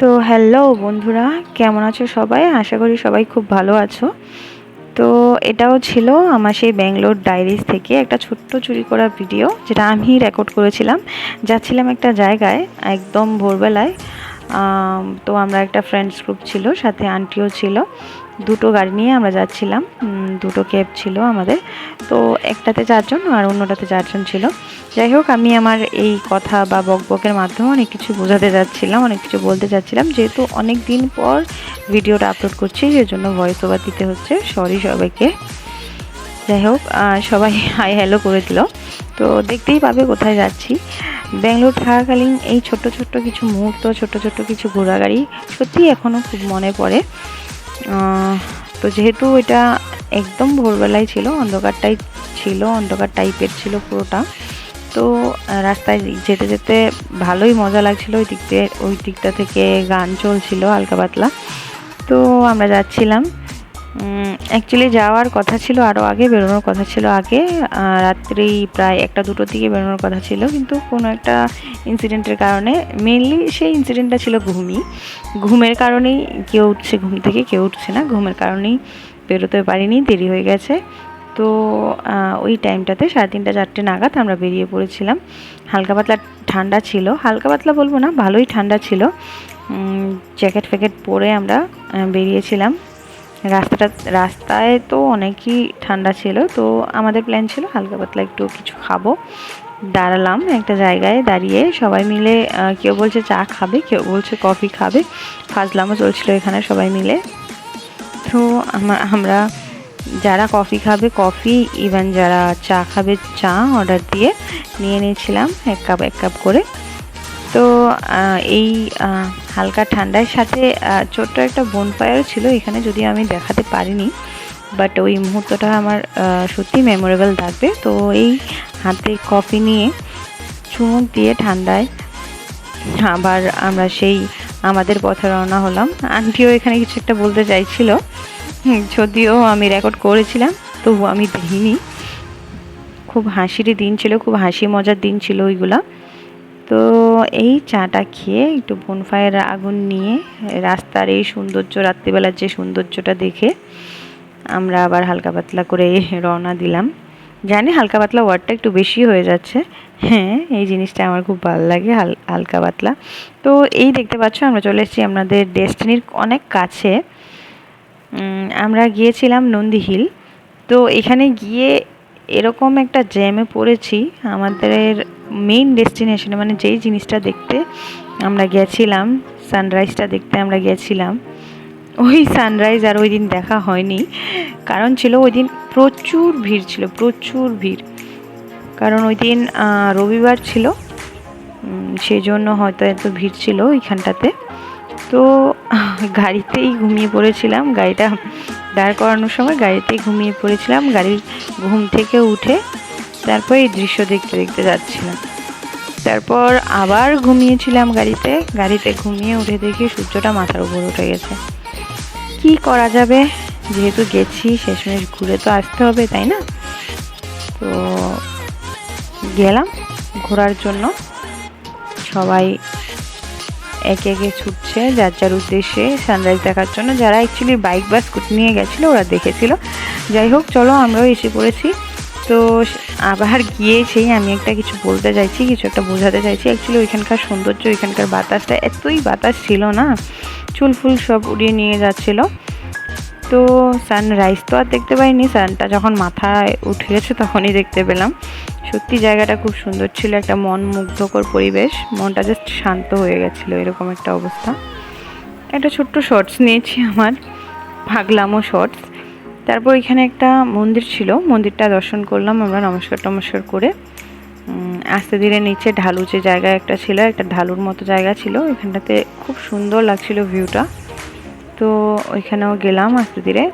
তো হ্যালো বন্ধুরা, কেমন আছো সবাই? আশা করি সবাই খুব ভালো আছো। তো এটাও ছিল আমার সেই ব্যাঙ্গালোর ডায়েরিজ থেকে একটা ছোট্ট চুরি করা ভিডিও, যেটা আমি রেকর্ড করেছিলাম। যাচ্ছিলাম একটা জায়গায় একদম ভোরবেলায়। তো আমরা একটা ফ্রেন্ডস গ্রুপ ছিল, সাথে আন্টিও ছিল। দুটো গাড়ি নিয়ে আমরা যাচ্ছিলাম, দুটো ক্যাব ছিল আমাদের। তো একটাতে 4 জন আর অন্যটাতে 4 জন ছিল। যাই হোক, আমি আমার এই কথা বা বকবকের মাধ্যমে অনেক কিছু বোঝাতে যাচ্ছিলাম, অনেক কিছু বলতে চাচ্ছিলাম। যেহেতু অনেক দিন পর ভিডিওটা আপলোড করছি, সেজন্য ভয়েস ওভার দিতে হচ্ছে, সরি সবাইকে। যাই হোক, সবাই হাই হ্যালো করে দিল। তো দেখতেই পাবে কোথায় যাচ্ছি। ব্যাঙ্গালোর থাকাকালীন এই ছোট্ট ছোট্ট কিছু মুহূর্ত, ছোট্ট ছোট্ট কিছু ঘোরাগাড়ি সত্যি এখনও খুব মনে পড়ে। তো যেহেতু এটা একদম ভোরবেলায় ছিল, অন্ধকারটাই ছিল, অন্ধকার টাইপের ছিল পুরোটা। তো রাস্তায় যেতে যেতে ভালোই মজা লাগছিল। ওই দিকটা থেকে গান চলছিল হালকা পাতলা। তো আমরা যাচ্ছিলাম। অ্যাকচুয়ালি যাওয়ার কথা ছিল আরও আগে, বেরোনোর কথা ছিল আগে, রাত্রি প্রায় 1টা-2টোর দিকে বেরোনোর কথা ছিল। কিন্তু কোনো একটা ইনসিডেন্টের কারণে, মেনলি সেই ইনসিডেন্টটা ছিল ঘুমের কারণেই কেউ উঠছে ঘুম থেকে, কেউ উঠছে না, ঘুমের কারণেই বেরোতে পারিনি, দেরি হয়ে গেছে। তো ওই টাইমটাতে 3:30-4টে নাগাদ আমরা বেরিয়ে পড়েছিলাম। হালকা পাতলা ঠান্ডা ছিল, হালকা পাতলা বলবো না, ভালোই ঠান্ডা ছিল। জ্যাকেট ফ্যাকেট পরে আমরা বেরিয়েছিলাম। রাস্তায় তো অনেকই ঠান্ডা ছিল। তো আমাদের প্ল্যান ছিল হালকা পাতলা একটু কিছু খাবো। দাঁড়ালাম একটা জায়গায়, দাঁড়িয়ে সবাই মিলে কেউ বলছে চা খাবে, কেউ বলছে কফি খাবে। ফাজলামও চলছিল এখানে সবাই মিলে। তো আমরা যারা কফি খাবে কফি, ইভেন যারা চা খাবে চা অর্ডার দিয়ে নিয়ে নিয়েছিলাম এক কাপ করে। তো এই হালকা ঠান্ডার সাথে ছোট্ট একটা বনফায়ার ছিল এখানে, যদিও আমি দেখাতে পারিনি, বাট ওই মুহূর্তটা আমার সত্যি মেমোরেবল থাকবে। তো এই হাতে কফি নিয়ে চুমুক দিয়ে ঠান্ডায় আবার আমরা সেই আমাদের পথে রওনা হলাম। আন্টিও এখানে কিছু একটা বলতে চাইছিল, যদিও আমি রেকর্ড করেছিলাম তবু আমি দেখিনি। খুব হাসির দিন ছিল, খুব হাসি মজার দিন ছিল ওইগুলা। তো এই চাটা খেয়ে একটু বনফায়ার আগুন নিয়ে রাস্তার এই সৌন্দর্য, রাত্রিবেলার যে সৌন্দর্যটা দেখে আমরা আবার হালকা পাতলা করে রওনা দিলাম। জানি হালকা পাতলা ওয়ার্ডটা একটু বেশি হয়ে যাচ্ছে, হ্যাঁ এই জিনিসটা আমার খুব ভালো লাগে, হালকা পাতলা। তো এই দেখতে পাচ্ছ আমরা চলে এসেছি আমাদের ডেস্টিনির অনেক কাছে। আমরা গিয়েছিলাম নন্দী হিল। তো এখানে গিয়ে এরকম একটা জ্যামে পড়েছি, আমাদের মেইন ডেস্টিনেশনে, মানে যেই জিনিসটা দেখতে আমরা গেছিলাম, সানরাইজটা দেখতে আমরা গেছিলাম, ওই সানরাইজ আর ওই দিন দেখা হয়নি। কারণ ছিল ওই দিন প্রচুর ভিড় ছিল, প্রচুর ভিড়। কারণ ওই দিন রবিবার ছিল, সেই জন্য হয়তো এত ভিড় ছিল ওইখানটাতে। তো গাড়িতেই ঘুমিয়ে পড়েছিলাম, গাড়িটা দাঁড় করানোর সময় গাড়িতেই ঘুমিয়ে পড়েছিলাম। গাড়ির ঘুম থেকে উঠে তারপর এই দৃশ্য দেখতে দেখতে যাচ্ছিলাম। তারপর আবার ঘুমিয়েছিলাম গাড়িতে ঘুমিয়ে উঠে দেখি সূর্যটা মাথার উপর উঠে গেছে। কি করা যাবে, যেহেতু গেছি শেষমেশ ঘুরে তো আসতে হবে, তাই না? তো গেলাম ঘোরার জন্য। সবাই একে একে ছুটছে যার যার উদ্দেশ্যে সানরাইজ দেখার জন্য। যারা অ্যাকচুয়ালি বাইক বা স্কুটি নিয়ে গেছিলো ওরা দেখেছিল। যাই হোক, চলো আমরাও এসে পড়েছি। তো আবার গিয়ে সেই আমি একটা কিছু বলতে চাইছি, কিছু একটা বোঝাতে চাইছি। অ্যাকচুয়ালি ওইখানকার সৌন্দর্য, ওইখানকার বাতাসটা এতই বাতাস ছিল না, চুল ফুল সব উড়িয়ে নিয়ে যাচ্ছিলো। তো সানরাইজ তো আর দেখতে পাইনি, সানটা যখন মাথায় উঠে গেছে তখনই দেখতে পেলাম। সত্যি জায়গাটা খুব সুন্দর ছিল, একটা মন মুগ্ধকর পরিবেশ, মনটা জাস্ট শান্ত হয়ে গেছিলো, এরকম একটা অবস্থা। একটা ছোট্ট শর্টস নিয়েছি আমার, ভাগলামো শর্টস। তারপর এখানে একটা মন্দির ছিল, মন্দিরটা দর্শন করলাম আমরা নমস্কার করে। আস্তে ধীরে নিচে ঢালু যে জায়গা একটা ছিল, একটা ঢালুর মতো জায়গা ছিল, এখানটাতে খুব সুন্দর লাগছিল ভিউটা। তো ওইখানেও গেলাম আস্তে ধীরে,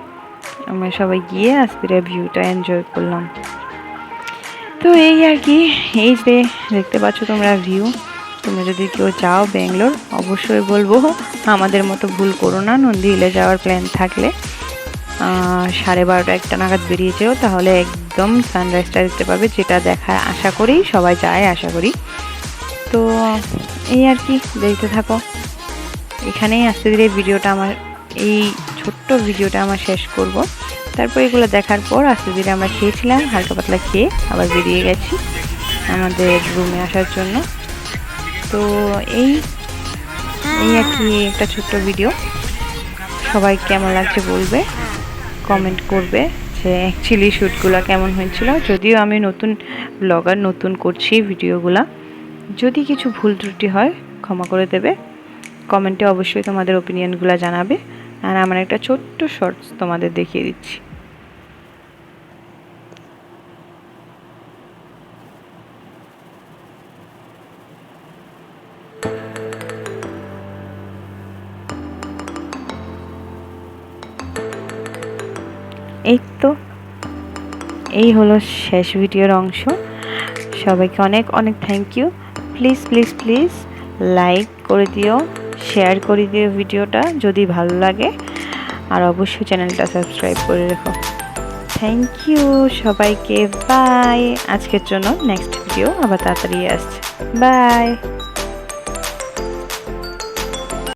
আমরা সবাই গিয়ে আস্তে ধীরে ভিউটা এনজয় করলাম। তো এই আর কি, এই যে দেখতে পাচ্ছ তোমরা ভিউ। তোমরা যদি কেউ যাও ব্যাঙ্গালোর, অবশ্যই বলবো আমাদের মতো ভুল করো না। নন্দী হিলে যাওয়ার প্ল্যান থাকলে 12:30-1টা নাগাদ বেরিয়ে যেও, তাহলে একদম সানরাইজটা দেখতে পাবে, যেটা দেখা আশা করি সবাই যায়, আশা করি। তো এই আর কি, দেখতে থাকো। এখানেই আস্তে ধীরে ভিডিওটা আমার এই ছোট্ট ভিডিওটা আমার শেষ করব। তারপর এগুলো দেখার পর আস্তে ধীরে আমরা খেয়েছিলাম, হালকা পাতলা খেয়ে আবার বেরিয়ে গেছি আমাদের রুমে আসার জন্য। তো এই আর কি একটা ছোট্ট ভিডিও। সবাই কেমন লাগছে বলবে, কমেন্ট করবে যে অ্যাকচুয়ালি শ্যুটগুলো কেমন হয়েছিল। যদিও আমি নতুন ব্লগার, নতুন করছি ভিডিওগুলা, যদি কিছু ভুল ত্রুটি হয় ক্ষমা করে দেবে। কমেন্টে অবশ্যই তোমাদের ওপিনিয়নগুলো জানাবে। আর আমার একটা ছোট্ট শর্টস তোমাদের দেখিয়ে দিচ্ছি। এই তো এই হলো শেষ ভিডিওর অংশ। সবাইকে অনেক অনেক thank you. Please please please like করে দিও, শেয়ার করে দিও ভিডিওটা যদি ভালো লাগে, আর অবশ্যই চ্যানেলটা সাবস্ক্রাইব করে রেখো। থ্যাংক ইউ সবাইকে, বাই। আজকের জন্য নেক্সট ভিডিও আবার তাড়াতাড়ি আসছে, বাই।